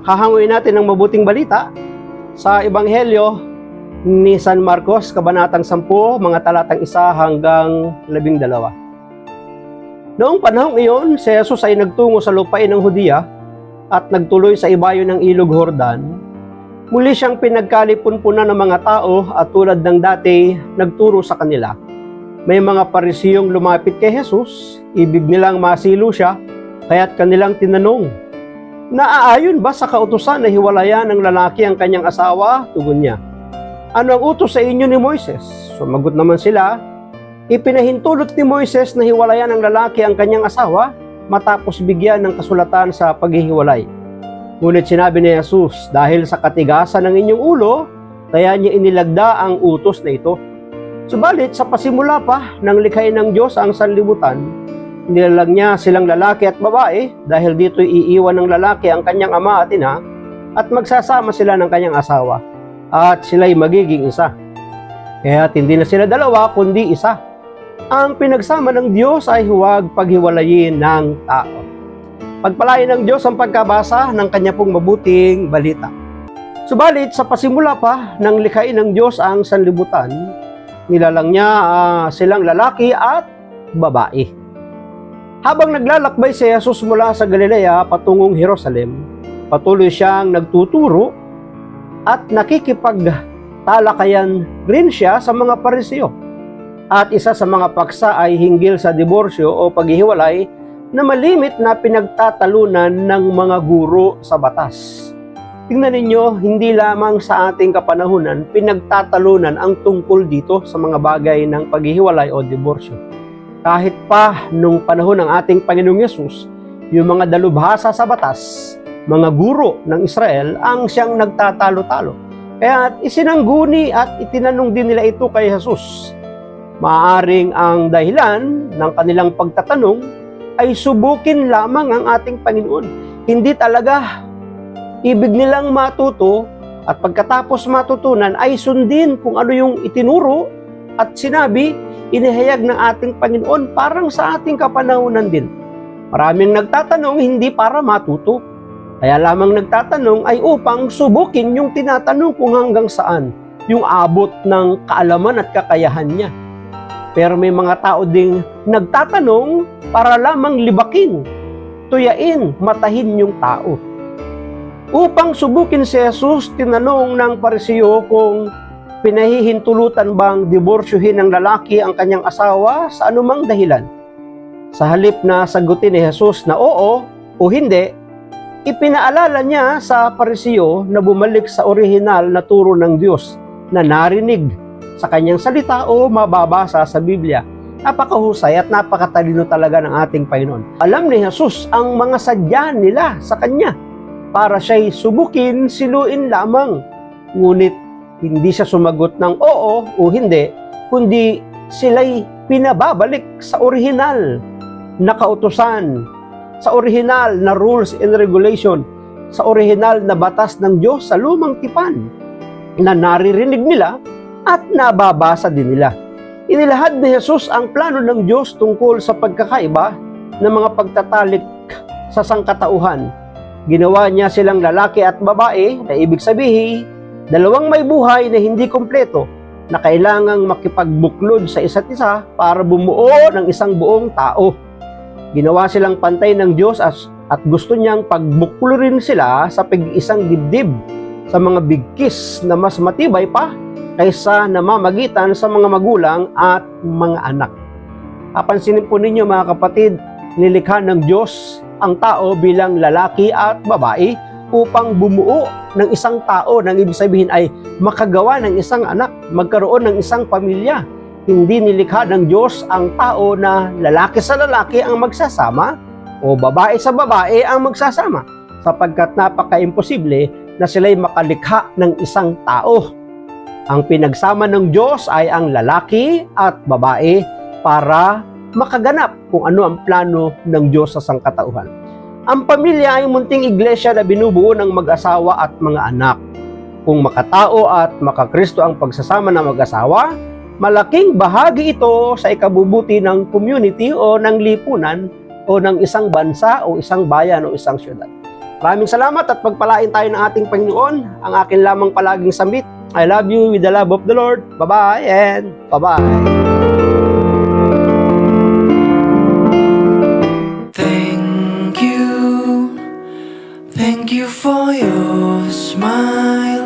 hahanguin natin ng mabuting balita sa Ebanghelyo ni San Marcos, Kabanatang 10, mga talatang 1 hanggang 12. Noong panahong iyon, si Jesus ay nagtungo sa lupain ng Hudiya at nagtuloy sa ibayo ng Ilog Jordan. Muli siyang pinagkalipunpunan ng mga tao at tulad ng dati, nagturo sa kanila. May mga Parisiyong lumapit kay Jesus, ibig nilang masilo siya, kaya't kanilang tinanong, "Naaayon ba sa kautusan na hiwalayan ng lalaki ang kanyang asawa?" Tugon niya, "Ano ang utos sa inyo ni Moises?" Sumagot naman sila, "Ipinahintulot ni Moises na hiwalayan ng lalaki ang kanyang asawa matapos bigyan ng kasulatan sa paghihiwalay." Ngunit sinabi ni Jesus, "Dahil sa katigasan ng inyong ulo, kaya niya inilagda ang utos na ito. Subalit sa pasimula pa ng likhain ng Diyos ang sanlibutan, nilalag niya silang lalaki at babae dahil dito'y iiwan ng lalaki ang kanyang ama at ina at magsasama sila ng kanyang asawa at sila'y magiging isa. Kaya't hindi na sila dalawa kundi isa. Ang pinagsama ng Diyos ay huwag paghiwalayin ng tao." Pagpalain ng Diyos ang pagkabasa ng kanya pong mabuting balita. Subalit sa pasimula pa ng likhain ng Diyos ang sanlibutan, nilalang niya silang lalaki at babae. Habang naglalakbay si Jesus mula sa Galilea patungong Jerusalem, patuloy siyang nagtuturo at nakikipagtalakayan rin siya sa mga Parisiyo. At isa sa mga paksa ay hinggil sa diborsyo o paghihiwalay na malimit na pinagtatalunan ng mga guro sa batas. Tingnan ninyo, hindi lamang sa ating kapanahunan pinagtatalunan ang tungkol dito sa mga bagay ng paghihiwalay o diborsyo. Kahit pa nung panahon ng ating Panginoong Yesus, yung mga dalubhasa sa batas, mga guro ng Israel, ang siyang nagtatalo-talo. Kaya isinangguni at itinanong din nila ito kay Jesus. Maaaring ang dahilan ng kanilang pagtatanong ay subukin lamang ang ating Panginoon. Hindi talaga ibig nilang matuto at pagkatapos matutunan ay sundin kung ano yung itinuro at sinabi, inihayag ng ating Panginoon parang sa ating kapanahunan din. Maraming nagtatanong hindi para matuto. Kaya lamang nagtatanong ay upang subukin yung tinatanong kung hanggang saan yung abot ng kaalaman at kakayahan niya. Pero may mga tao ding nagtatanong para lamang libakin, tuyain, matahin yung tao. Upang subukin si Jesus, tinanong ng Parisiyo kung pinahihintulutan bang diborsyohin ng lalaki ang kanyang asawa sa anumang dahilan. Sa halip na sagutin ni Jesus na oo o hindi, ipinaalala niya sa Parisiyo na bumalik sa orihinal na turo ng Diyos na narinig sa kanyang salita o mababasa sa Biblia. Napakahusay at napakatalino talaga ng ating Panginoon. Alam ni Jesus ang mga sadya nila sa kanya para siya'y subukin, siluin lamang. Ngunit hindi siya sumagot ng oo o hindi, kundi sila'y pinababalik sa orihinal na kautusan, sa orihinal na rules and regulation, sa orihinal na batas ng Diyos sa lumang tipan na naririnig nila at nababasa din nila. Inilahad ni Jesus ang plano ng Diyos tungkol sa pagkakaiba ng mga pagtatalik sa sangkatauhan. Ginawa niya silang lalaki at babae, na ibig sabihin, dalawang may buhay na hindi kompleto na kailangang makipagbuklod sa isa't isa para bumuo ng isang buong tao. Ginawa silang pantay ng Diyos at gusto niyang pagbuklurin sila sa pag-iisang dibdib sa mga bigkis na mas matibay pa kaysa namamagitan sa mga magulang at mga anak. Papansinin po ninyo mga kapatid, nilikha ng Diyos ang tao bilang lalaki at babae upang bumuo ng isang tao, nang ibig sabihin ay makagawa ng isang anak, magkaroon ng isang pamilya. Hindi nilikha ng Diyos ang tao na lalaki sa lalaki ang magsasama o babae sa babae ang magsasama, sapagkat napaka-imposible na sila'y makalikha ng isang tao. Ang pinagsama ng Diyos ay ang lalaki at babae para makaganap kung ano ang plano ng Diyos sa sangkatauhan. Ang pamilya ay munting iglesia na binubuo ng mag-asawa at mga anak. Kung makatao at makakristo ang pagsasama ng mag-asawa, malaking bahagi ito sa ikabubuti ng community o ng lipunan o ng isang bansa o isang bayan o isang syudad. Maraming salamat at pagpalain tayo ng ating Panginoon. Ang akin lamang palaging sambit. I love you with the love of the Lord. Bye-bye and bye-bye. Thank you for your smile.